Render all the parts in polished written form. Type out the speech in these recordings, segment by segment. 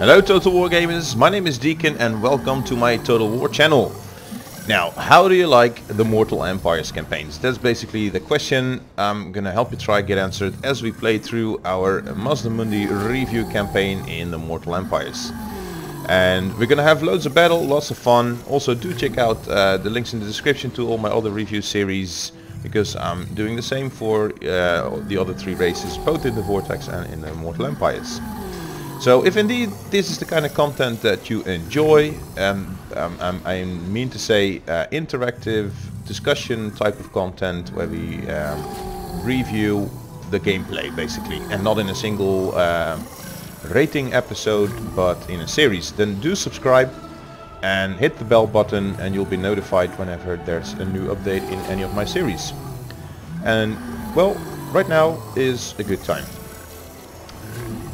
Hello Total War Gamers, my name is Deacon and welcome to my Total War channel. Now, how do you like the Mortal Empires campaigns? That's basically the question I'm gonna help you try get answered as we play through our Mazdamundi review campaign in the Mortal Empires. And we're gonna have loads of battle, lots of fun. Also do check out the links in the description to all my other review series, because I'm doing the same for the other three races, both in the Vortex and in the Mortal Empires. So if indeed this is the kind of content that you enjoy, I mean to say interactive discussion type of content where we review the gameplay basically, and not in a single rating episode but in a series, then do subscribe and hit the bell button and you'll be notified whenever there's a new update in any of my series. And well, right now is a good time.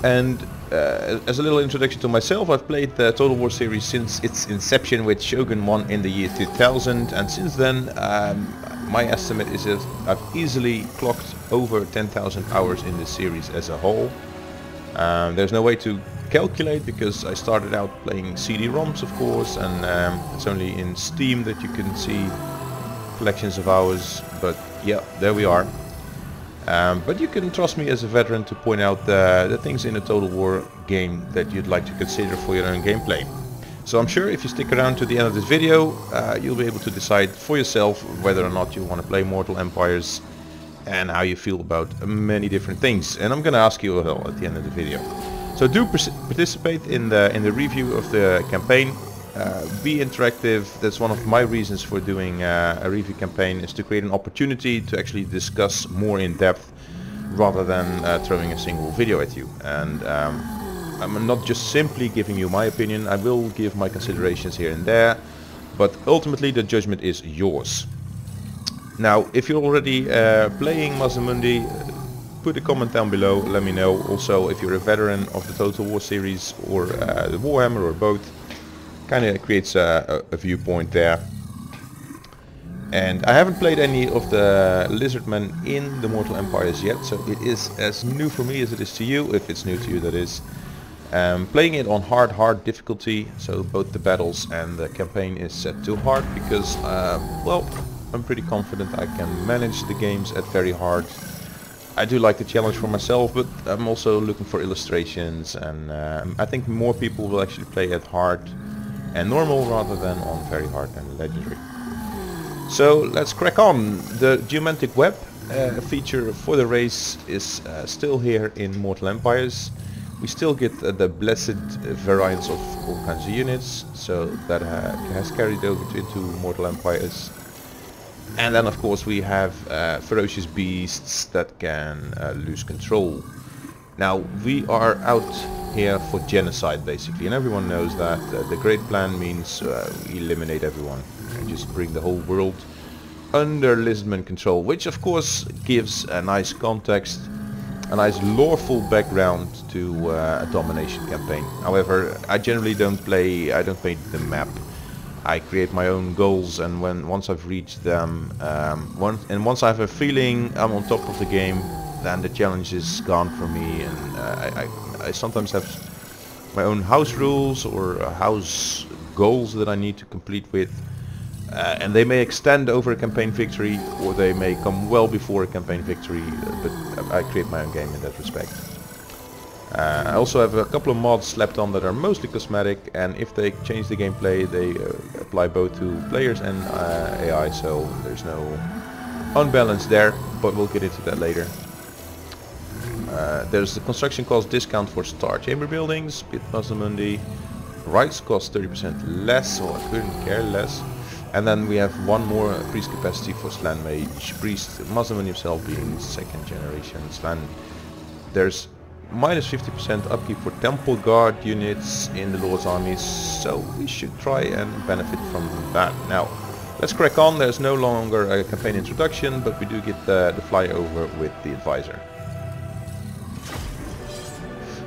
And as a little introduction to myself, I've played the Total War series since its inception with Shogun 1 in the year 2000, and since then my estimate is that I've easily clocked over 10,000 hours in this series as a whole. There's no way to calculate because I started out playing CD-ROMs of course, and it's only in Steam that you can see collections of hours, but yeah, there we are. But you can trust me as a veteran to point out the things in a Total War game that you'd like to consider for your own gameplay. So I'm sure if you stick around to the end of this video, you'll be able to decide for yourself whether or not you want to play Mortal Empires and how you feel about many different things. And I'm going to ask you all at the end of the video. So do participate in the review of the campaign. Be interactive. That's one of my reasons for doing a review campaign, is to create an opportunity to actually discuss more in depth rather than throwing a single video at you. And I'm not just simply giving you my opinion, I will give my considerations here and there, but ultimately the judgment is yours. Now, if you're already playing Mazdamundi, put a comment down below, let me know. Also, if you're a veteran of the Total War series or the Warhammer or both, kind of creates a viewpoint there. And I haven't played any of the Lizardmen in the Mortal Empires yet, so it is as new for me as it is to you, if it's new to you that is. Playing it on hard difficulty, so both the battles and the campaign is set to hard because, well, I'm pretty confident I can manage the games at very hard. I do like the challenge for myself, but I'm also looking for illustrations, and I think more people will actually play at hard and normal rather than on very hard and legendary. So let's crack on. The Geomantic Web feature for the race is still here in Mortal Empires. We still get the blessed variants of all kinds of units, so that has carried over into Mortal Empires. And then of course we have ferocious beasts that can lose control. Now we are out here for genocide basically, and everyone knows that the great plan means we eliminate everyone and just bring the whole world under Lizardman control, which of course gives a nice context, a nice loreful background to a domination campaign. However, I generally don't play the map. I create my own goals, and once I've reached them, once I have a feeling I'm on top of the game, then the challenge is gone for me, and I sometimes have my own house rules or house goals that I need to complete with, and they may extend over a campaign victory or they may come well before a campaign victory, but I create my own game in that respect. I also have a couple of mods slapped on that are mostly cosmetic, and if they change the gameplay they apply both to players and AI, so there's no unbalance there, but we'll get into that later. There's the construction cost discount for star chamber buildings, Pit Mazdamundi. Rights cost 30% less, so I couldn't care less. And then we have one more priest capacity for Slan Mage Priest, Mazdamundi himself being second generation Slan. There's minus 50% upkeep for Temple Guard units in the Lord's armies, so we should try and benefit from that. Now, let's crack on. There's no longer a campaign introduction, but we do get the flyover with the advisor.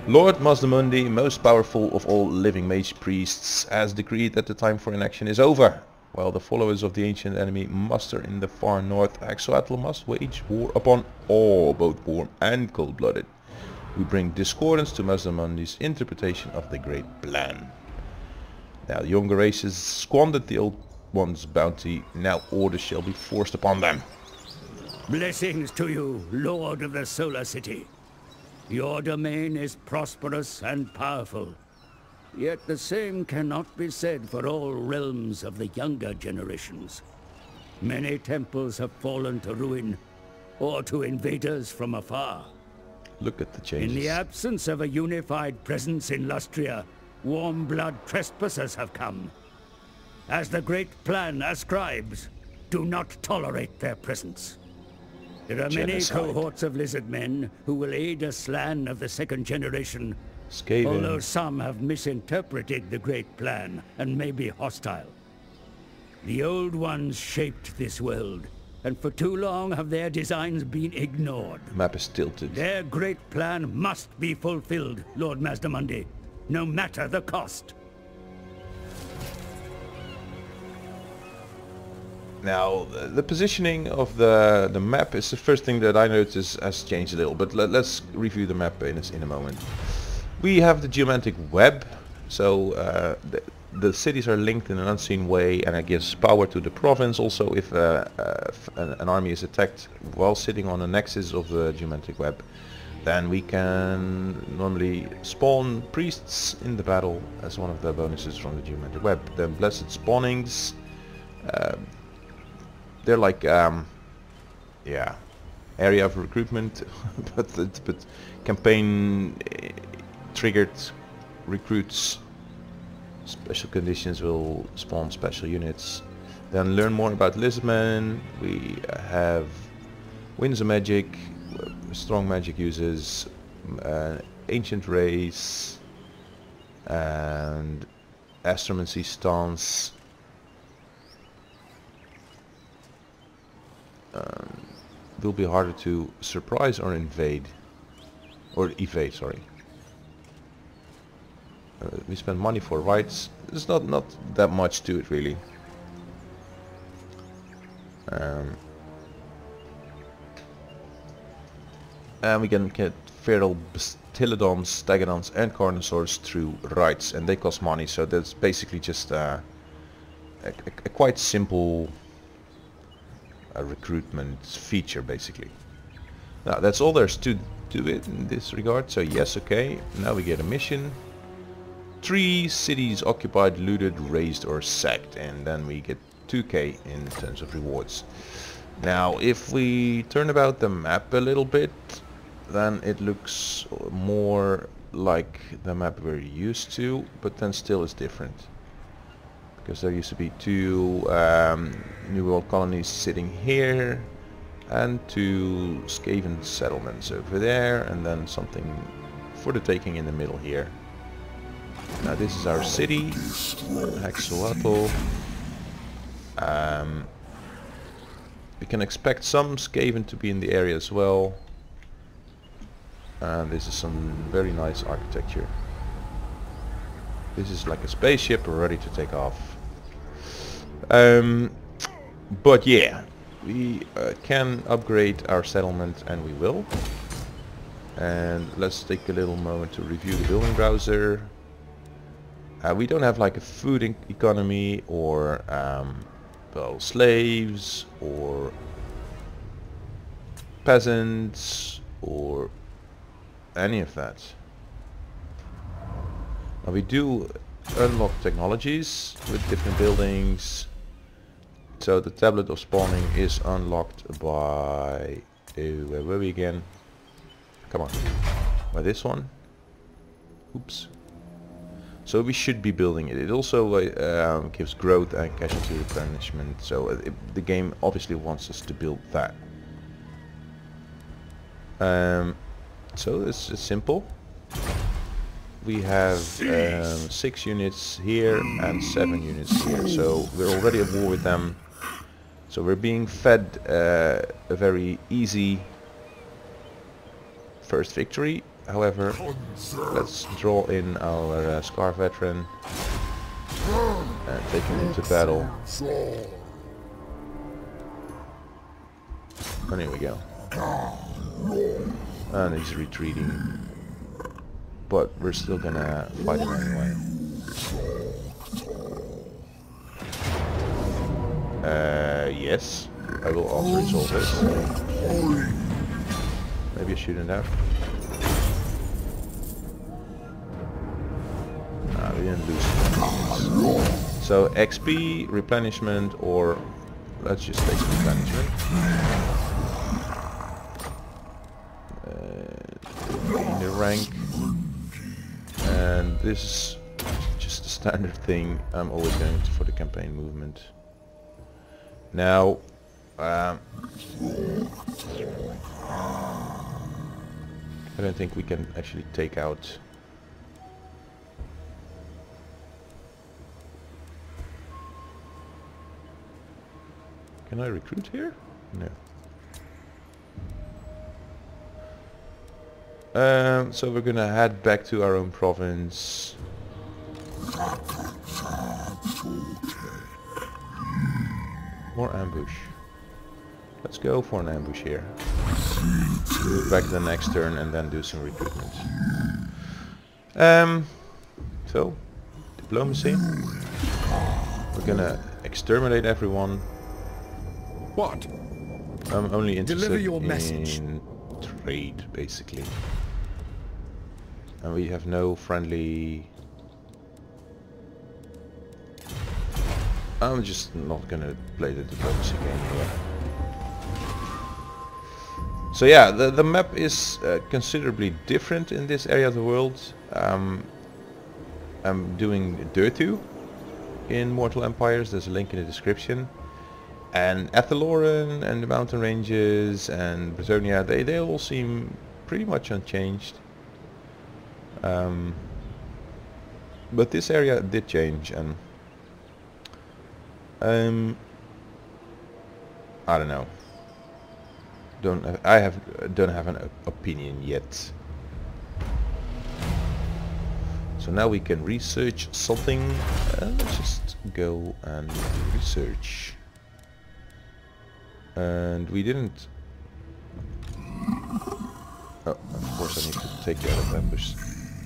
Lord Mazdamundi, most powerful of all living mage priests, has decreed that the time for inaction is over. While the followers of the ancient enemy muster in the far north, Axolotl must wage war upon all, both warm and cold-blooded. We bring discordance to Mazdamundi's interpretation of the Great Plan. Now the younger races squandered the old one's bounty, now order shall be forced upon them. Blessings to you, Lord of the Solar City. Your domain is prosperous and powerful. Yet the same cannot be said for all realms of the younger generations. Many temples have fallen to ruin, or to invaders from afar. Look at the changes. In the absence of a unified presence in Lustria, warm-blood trespassers have come. As the Great Plan ascribes, do not tolerate their presence. There are many cohorts of lizardmen who will aid a slan of the second generation, although some have misinterpreted the Great Plan and may be hostile. The old ones shaped this world, and for too long have their designs been ignored. The map is tilted. Their Great Plan must be fulfilled, Lord Mazdamundi, no matter the cost. Now, the positioning of the map is the first thing that I notice has changed a little, but let's review the map in a moment. We have the Geomantic Web, so the cities are linked in an unseen way, and it gives power to the province. Also, if an army is attacked while sitting on a nexus of the Geomantic Web, then we can normally spawn priests in the battle as one of the bonuses from the Geomantic Web. Then Blessed Spawnings. They're like, yeah, area of recruitment, but campaign triggered recruits. Special conditions will spawn special units. Then learn more about Lizardmen. We have Winds of Magic, strong magic users, ancient race, and astromancy stance. Will be harder to surprise or invade, or evade, sorry. We spend money for rights. There's not that much to it really. And we can get feral Bastiladons, Stegodons and Carnosaurs through rights, and they cost money, so that's basically just a quite simple recruitment feature basically. Now that's all there's to it in this regard, so yes, okay. Now we get a mission. 3 cities occupied, looted, razed or sacked, and then we get 2k in terms of rewards. Now if we turn about the map a little bit, then it looks more like the map we're used to, but then still is different. Because there used to be 2 New World colonies sitting here, and 2 Skaven settlements over there, and then something for the taking in the middle here. Now this is our city, Hexuatl. We can expect some Skaven to be in the area as well. And this is some very nice architecture. This is like a spaceship ready to take off. But yeah, we can upgrade our settlement, and we will. And let's take a little moment to review the building browser. We don't have like a food economy or well, slaves or peasants or any of that. Now we do unlock technologies with different buildings. So the tablet of spawning is unlocked by where were we again? Come on, by this one. Oops. So we should be building it. It also gives growth and casualty replenishment. So the game obviously wants us to build that. So it's simple. We have 6 units here and 7 units here. So we're already at war with them. So we're being fed a very easy first victory. However, let's draw in our Scar Veteran and take him into battle. And here we go. And he's retreating. but we're still gonna fight him anyway. Yes, I will also resolve this. Maybe I shouldn't have. We didn't lose. So XP, replenishment, or let's just take some replenishment. In the rank. And this is just a standard thing. I'm always going for the campaign movement. Now, I don't think we can actually take out. Can I recruit here? No. So we're gonna head back to our own province. More ambush. Let's go for an ambush here. Move back the next turn and then do some recruitment. So, diplomacy. We're gonna exterminate everyone. What? I'm only interested in trade, basically. And we have no friendly... I'm just not gonna play the diplomacy game here. So yeah, the map is considerably different in this area of the world. I'm doing Dirtu in Mortal Empires. There's a link in the description. And Athaloran and the mountain ranges and Bretonia, they all seem pretty much unchanged. But this area did change, and I don't know. Don't have an opinion yet. So now we can research something. Let's just go and research. And we didn't. Oh, of course I need to take you out of ambush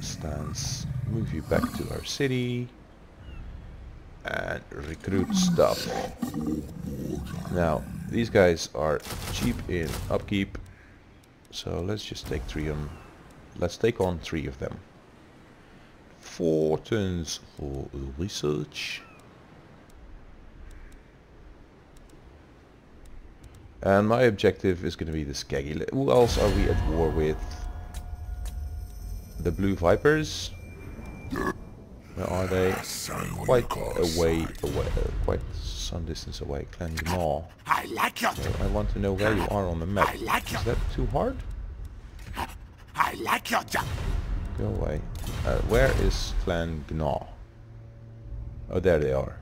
stance. Move you back to our city. And recruit stuff. Now, these guys are cheap in upkeep. So let's just take let's take on 3 of them. 4 turns for research. And my objective is going to be the Skaggy. Who else are we at war with? The Blue Vipers. Where are they? Quite quite some distance away. Clan Gnaw. I like your. So I want to know where you are on the map. Is that too hard? I like your job. Go away. Where is Clan Gnaw? Oh, there they are.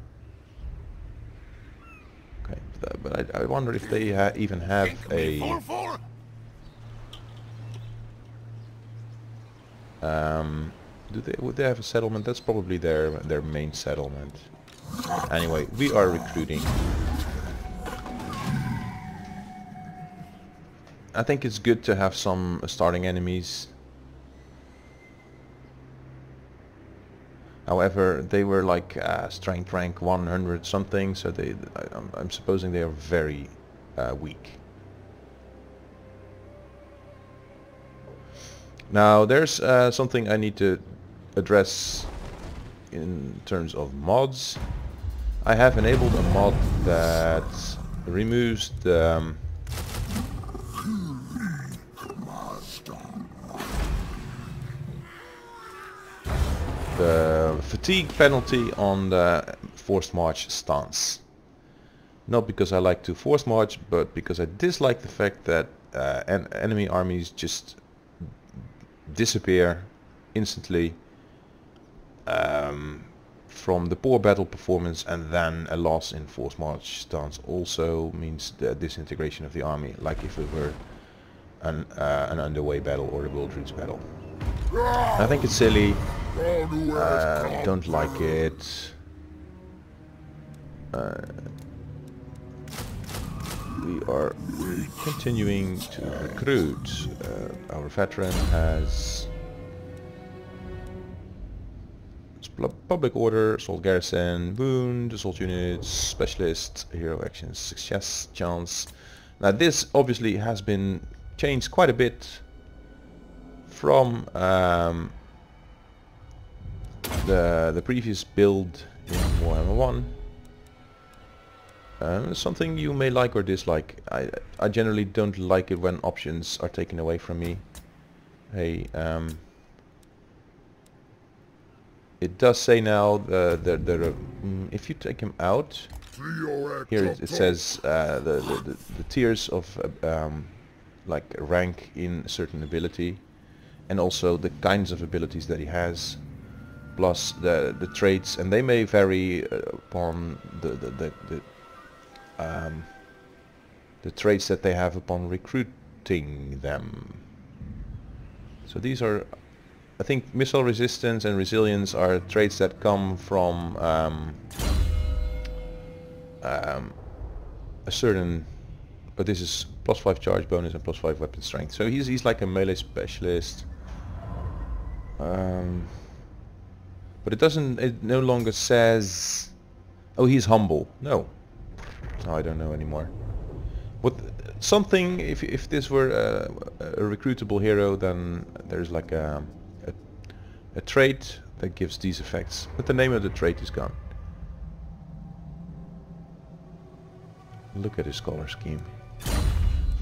Okay, but I wonder if they even have a... would they have a settlement? That's probably their main settlement. Anyway, we are recruiting. I think it's good to have some starting enemies. However, they were like strength rank 100 something, so I'm supposing they are very weak. Now there's something I need to address in terms of mods. I have enabled a mod that removes the fatigue penalty on the forced march stance. Not because I like to force march, but because I dislike the fact that enemy armies just disappear instantly from the poor battle performance, and then a loss in forced march stance also means the disintegration of the army, like if it were an underway battle or a Wildroots battle. I think it's silly. Don't like it. We are continuing to recruit. Our veteran has public order, assault garrison, wound, assault units, specialist, hero actions, success chance. Now this obviously has been changed quite a bit from the previous build in Warhammer I. Something you may like or dislike. I generally don't like it when options are taken away from me. Hey, it does say now that if you take him out, here it says the tiers of like rank in a certain ability, and also the kinds of abilities that he has, plus the traits, and they may vary upon the traits that they have upon recruiting them. So these are, I think, missile resistance and resilience are traits that come from a certain, but this is +5 charge bonus and +5 weapon strength. So he's like a melee specialist. But it doesn't, it no longer says, oh, he's humble. No. I don't know anymore. What something, if this were a recruitable hero, then there's like a trait that gives these effects, but the name of the trait is gone. Look at his color scheme.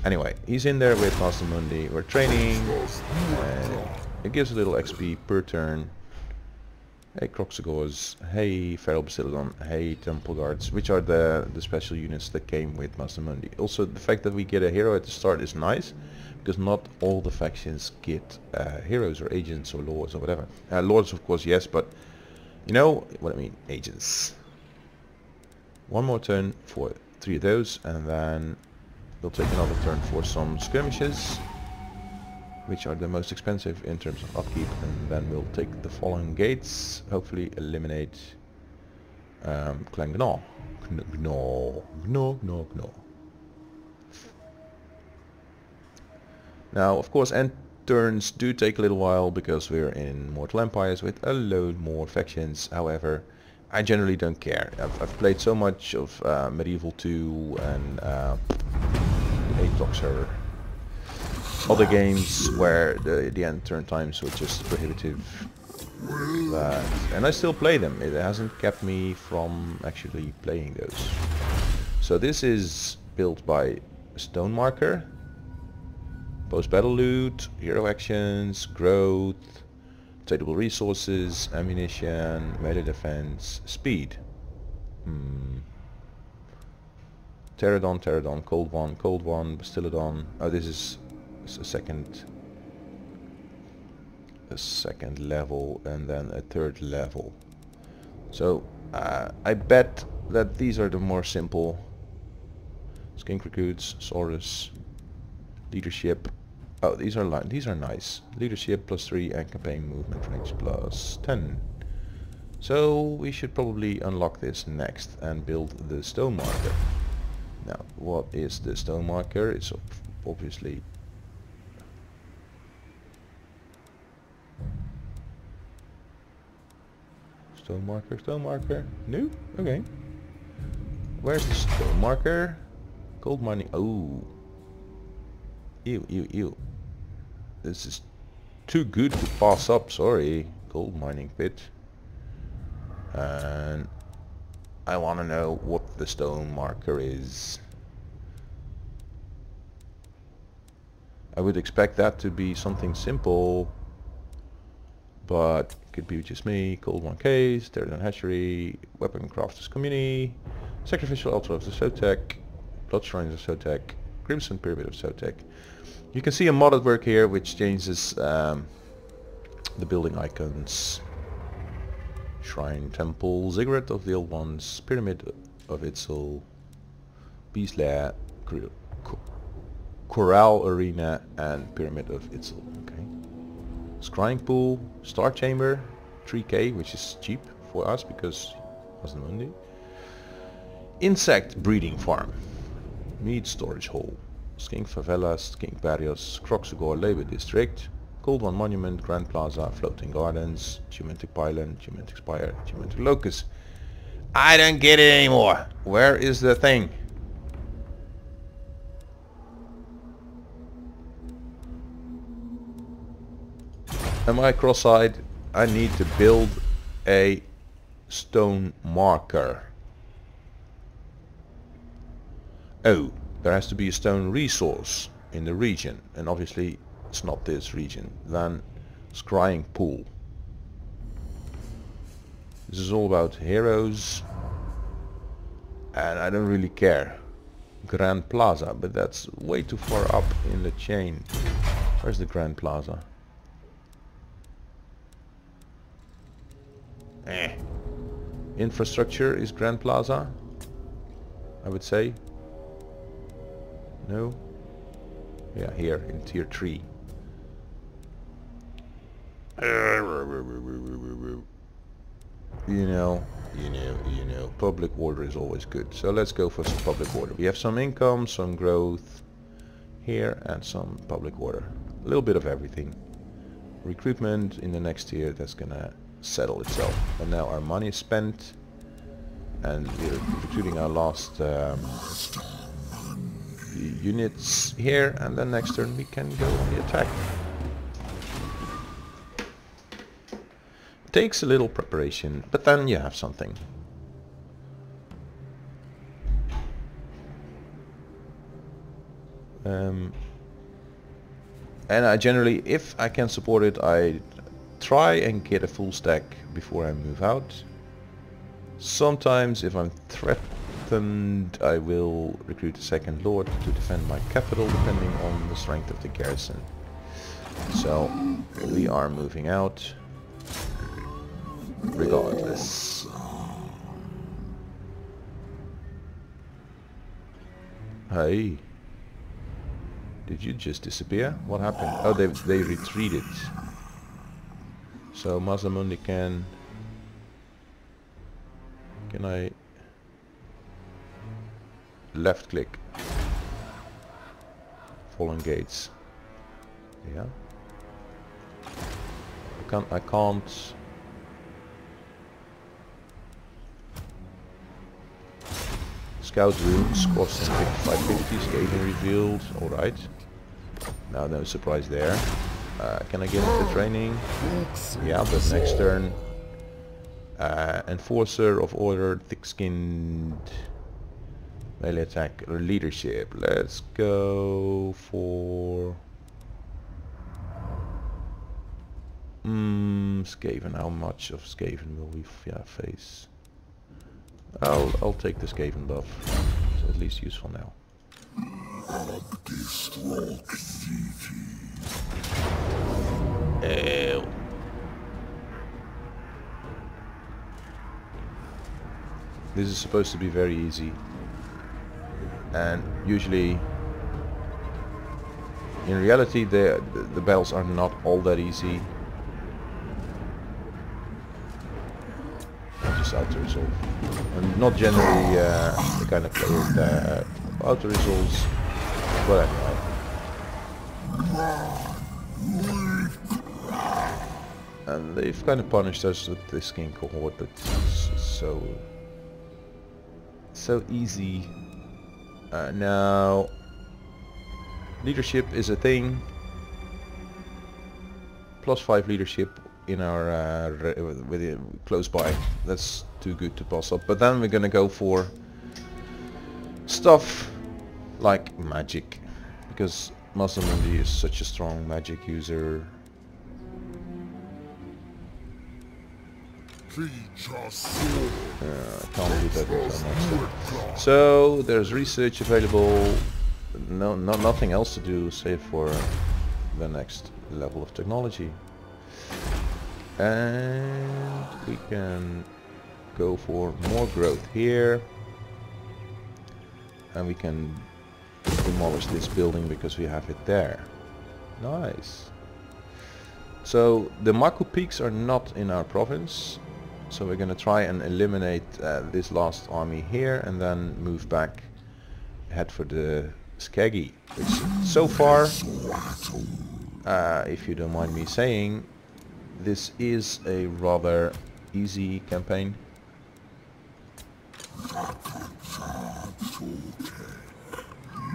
Anyway, he's in there with Mazdamundi. We're training, and it gives a little XP per turn. Hey Croxagors, hey Feral Basilodon, hey Temple Guards, which are the special units that came with Mazdamundi. Also, the fact that we get a hero at the start is nice, because not all the factions get heroes or agents or lords or whatever. Lords, of course, yes, but you know what I mean, agents. One more turn for 3 of those, and then we'll take another turn for some skirmishes, which are the most expensive in terms of upkeep, and then we'll take the following gates, hopefully eliminate Clan Gnaw. Gnaw. Now, of course, end turns do take a little while because we're in Mortal Empires with a load more factions. However, I generally don't care. I've played so much of Medieval 2 and Atoxer, other games where the end turn times were just prohibitive. And I still play them. It hasn't kept me from actually playing those. So this is built by Stone Marker, post-battle loot, hero actions, growth, tradable resources, ammunition, melee defense, speed. Pterodon, cold one, Bastillodon. Oh, this is a second level, and then a third level. So I bet that these are the more simple. Skink recruits, Saurus, leadership. Oh, these are nice. Leadership +3 and campaign movement range +10. So we should probably unlock this next and build the stone marker. Now, what is the stone marker? It's obviously stone marker. No? Okay. Where's the stone marker? Gold mining. Oh. Ew. This is too good to pass up, sorry. Gold mining pit. And I want to know what the stone marker is. I would expect that to be something simple, but could be just me. Gold 1 case, Pterodon hatchery, weapon crafters community, sacrificial altar of the Sotek, blood shrines of Sotek, crimson pyramid of Sotek. You can see a mod at work here which changes the building icons. Shrine, temple, ziggurat of the old ones, pyramid of Itzel, beast lair, corral arena, and pyramid of Itzel. Okay. Scrying pool, star chamber, 3k, which is cheap for us because Mazdamundi. Insect breeding farm, meat storage hall, skink favelas, skink barrios, Croxagore labor district, Cold One Monument, Grand Plaza, Floating Gardens, Geomantic Pylon, Geomantic Spire, Geomantic Locus. I don't get it anymore. Where is the thing? Am I cross-eyed? I need to build a stone marker. Oh, there has to be a stone resource in the region, and obviously it's not this region. Then Scrying Pool. This is all about heroes, and I don't really care. Grand Plaza, but that's way too far up in the chain. Where's the Grand Plaza? Infrastructure is Grand Plaza, I would say. No? Yeah, here in tier 3. You know, public order is always good. So let's go for some public order. We have some income, some growth here, and some public order. A little bit of everything. Recruitment in the next tier, that's gonna settle itself. But now our money is spent, and we're recruiting our last units here, and then next turn we can go on the attack. Takes a little preparation, but then you have something. And I generally, if I can support it, I try and get a full stack before I move out. Sometimes if I'm threatened, I will recruit a second lord to defend my capital, depending on the strength of the garrison. So we are moving out regardless. Hey, did you just disappear? What happened? Oh, they retreated. So Mazdamundi can I left click? Fallen gates. Yeah. I can't. Scout rooms costing 5550, Skaven revealed. Alright. Now no surprise there. Can I get into training? Yeah, but next turn. Enforcer of order, thick-skinned, melee attack, or leadership. Let's go for Skaven. How much of Skaven will we face? I'll take the Skaven buff. It's at least useful now. Ew. This is supposed to be very easy, and usually in reality the battles are not all that easy. Just auto-resolve. I'm not generally the kind of player that auto-resolves, but anyway. And they've kind of punished us with this king cohort, but it's so easy. Now leadership is a thing. +5 leadership in our close by. That's too good to pass up. But then we're gonna go for stuff like magic, because Mazdamundi is such a strong magic user. Can't do that so much. So there's research available. Nothing else to do save for the next level of technology. And we can go for more growth here, and we can demolish this building because we have it there. Nice. So the Maku peaks are not in our province, so we're gonna try and eliminate this last army here, and then move back, head for the Skaggy, which so far if you don't mind me saying, this is a rather easy campaign.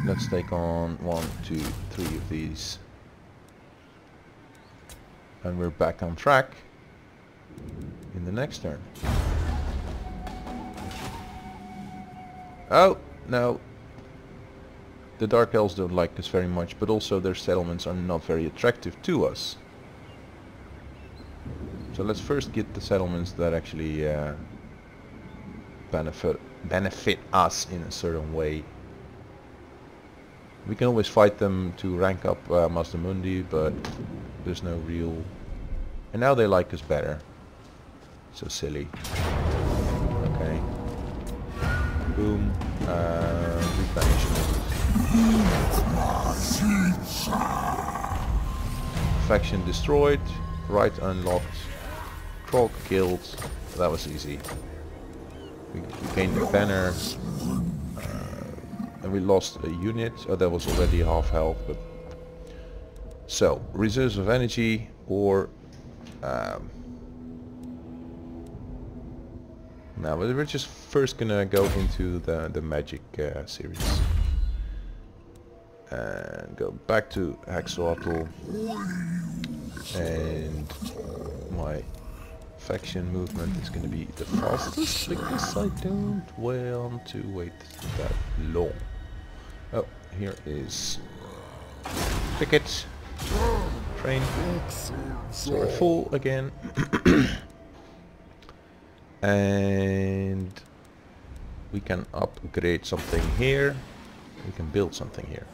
Let's take on 1, 2, 3 of these. And we're back on track in the next turn. Oh, no. The Dark Elves don't like us very much, but also their settlements are not very attractive to us. So let's first get the settlements that actually benefit us in a certain way. We can always fight them to rank up Mazdamundi, but there's no real... And now they like us better. So silly. Okay. Boom. Replenishment. Faction destroyed. Right unlocked. Krog killed. That was easy. We gained a banner. And we lost a unit. Oh, that was already half health. But so, reserves of energy or... now, but we're just first gonna go into the magic series. And go back to Axolotl. And my faction movement is gonna be the fastest because I don't want to wait that long. Oh, here is ticket. Train. So we're full again. And we can upgrade something here. We can build something here.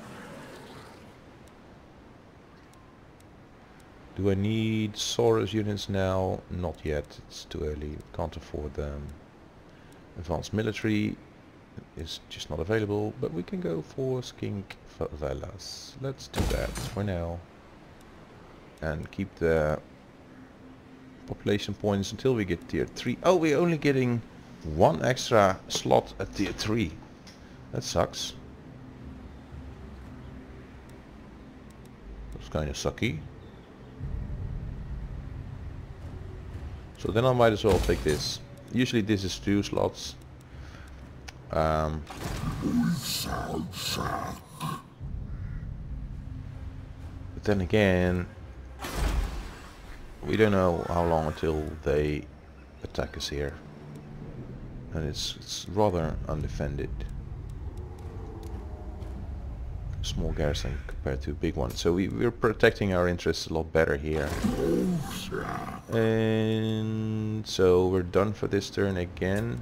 Do I need Saurus units now? Not yet. It's too early. Can't afford them. Advanced military is just not available, but we can go for skink favelas. Let's do that for now. And keep the population points until we get tier 3. Oh, we're only getting 1 extra slot at tier 3. That sucks. That's kind of sucky. So then I might as well take this. Usually this is 2 slots. But then again, we don't know how long until they attack us here. And it's rather undefended. Small garrison compared to a big one. So we're protecting our interests a lot better here. And so we're done for this turn again.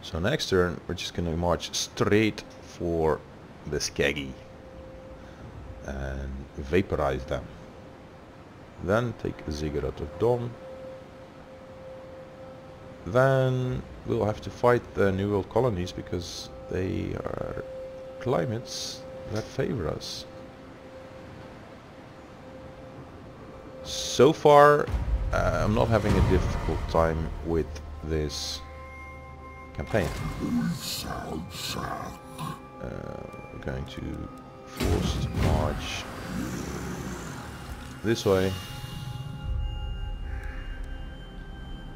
So next turn we're just gonna march straight for the Skaggy and vaporize them. Then take Ziggurat of Dawn. Then we'll have to fight the New World colonies because they are climates that favor us. So far I'm not having a difficult time with this campaign. We're going to forced march this way.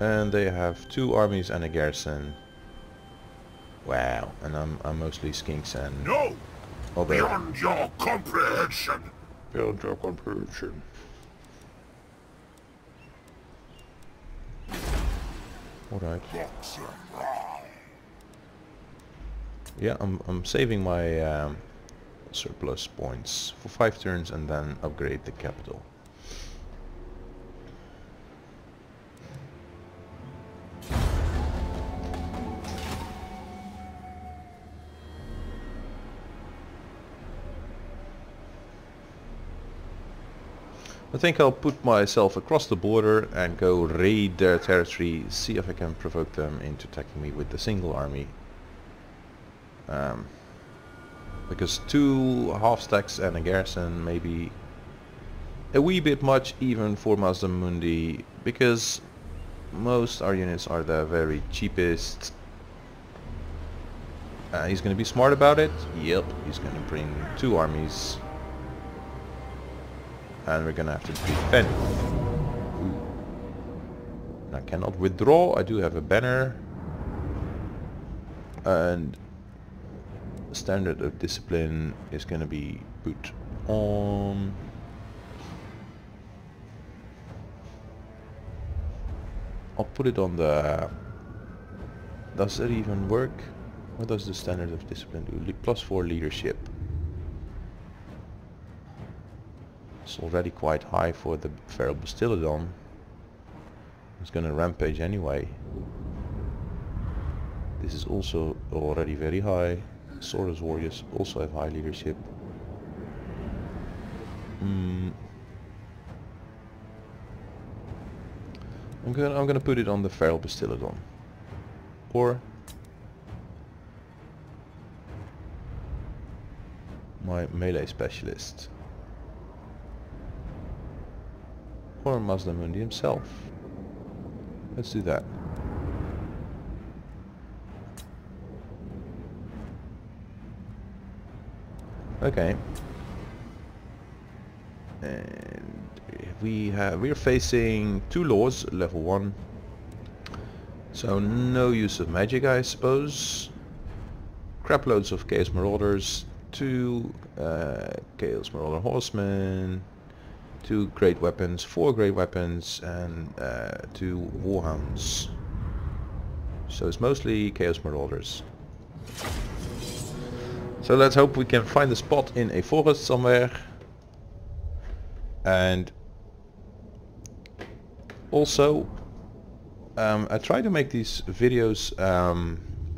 And they have 2 armies and a garrison. Wow, and I'm mostly skinks and No! other. Beyond your comprehension! Beyond your comprehension. Alright. Yeah, I'm saving my surplus points for 5 turns and then upgrade the capital. I think I'll put myself across the border and go raid their territory, see if I can provoke them into attacking me with the single army. Because 2 half stacks and a garrison may be a wee bit much even for Mazdamundi, because most our units are the very cheapest He's going to be smart about it. Yep, he's going to bring 2 armies. And we're going to have to defend. Ooh. I cannot withdraw. I do have a banner. And standard of discipline is going to be put on. I'll put it on the... Does it even work? What does the standard of discipline do? +4 leadership. It's already quite high for the Feral Bastillodon. It's gonna rampage anyway. This is also already very high. Saurus Warriors also have high leadership. I'm gonna put it on the Feral Bastillodon. Or my melee specialist. Or Mazdamundi himself. Let's do that. Okay. And we're facing 2 laws, level 1. So no use of magic, I suppose. Crap loads of Chaos Marauders, 2 Chaos Marauder Horsemen, 2 great weapons, 4 great weapons, and 2 Warhounds. So it's mostly Chaos Marauders. So let's hope we can find a spot in a forest somewhere. And also I try to make these videos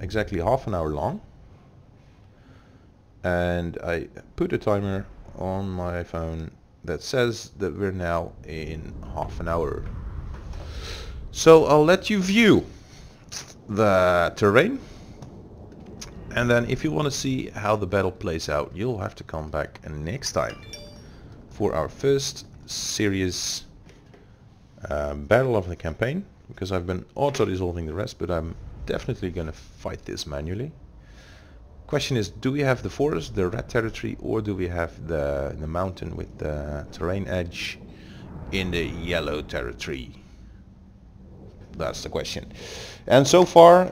exactly half an hour long. And I put a timer on my phone that says that we're now in half an hour. So I'll let you view the terrain. And then if you want to see how the battle plays out, you'll have to come back next time for our first serious battle of the campaign. Because I've been auto-resolving the rest, but I'm definitely going to fight this manually. Question is, do we have the forest, the red territory, or do we have the mountain with the terrain edge in the yellow territory? That's the question. And so far,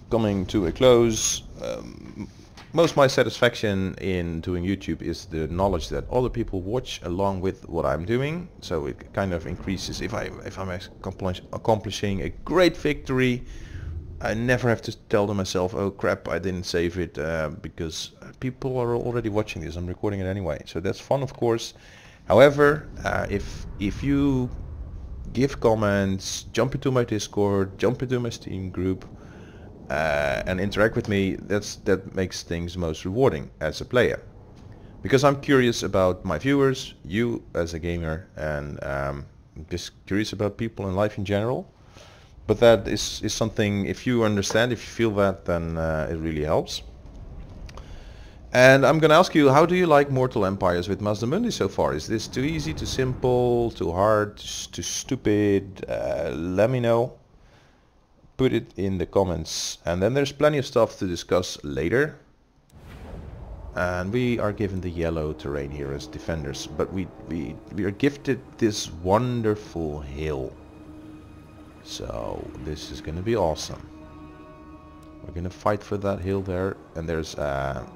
coming to a close, most of my satisfaction in doing YouTube is the knowledge that other people watch along with what I'm doing. So it kind of increases. If I'm accomplishing a great victory, I never have to tell them myself, oh crap, I didn't save it, because people are already watching this. I'm recording it anyway, so that's fun, of course. However, if you give comments, jump into my Discord, jump into my Steam group, and interact with me, that makes things most rewarding as a player. Because I'm curious about my viewers, you as a gamer, and just curious about people in life in general. But that is something, if you understand, if you feel that, then it really helps. And I'm gonna ask you, how do you like Mortal Empires with Mazdamundi so far? Is this too easy, too simple, too hard, too stupid? Let me know. Put it in the comments. And then there's plenty of stuff to discuss later. And we are given the yellow terrain here as defenders, but we are gifted this wonderful hill. So this is going to be awesome. We're going to fight for that hill there, and there's a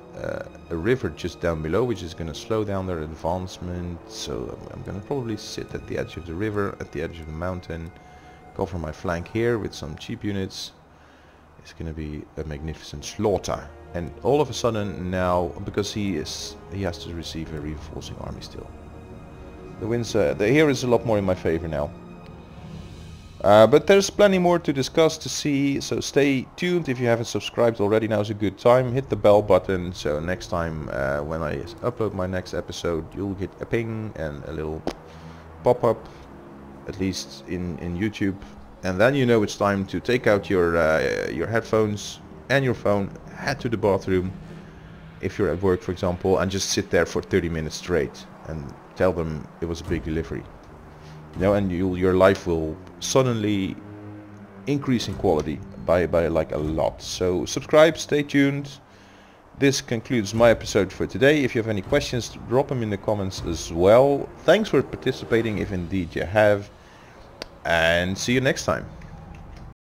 river just down below, which is going to slow down their advancement. So I'm going to probably sit at the edge of the river, at the edge of the mountain, cover my flank here with some cheap units. It's going to be a magnificent slaughter. And all of a sudden now, because he has to receive a reinforcing army still. The winds, here is a lot more in my favor now. But there's plenty more to discuss, to see, so stay tuned. If you haven't subscribed already, now's a good time. Hit the bell button, so next time when I upload my next episode, you'll get a ping and a little pop-up, at least in YouTube. And then you know it's time to take out your headphones and your phone, head to the bathroom, if you're at work for example, and just sit there for 30 minutes straight and tell them it was a big delivery. You know, and your life will suddenly increase in quality by like a lot. So subscribe, stay tuned, this concludes my episode for today. If you have any questions, drop them in the comments as well. Thanks for participating if indeed you have, and see you next time.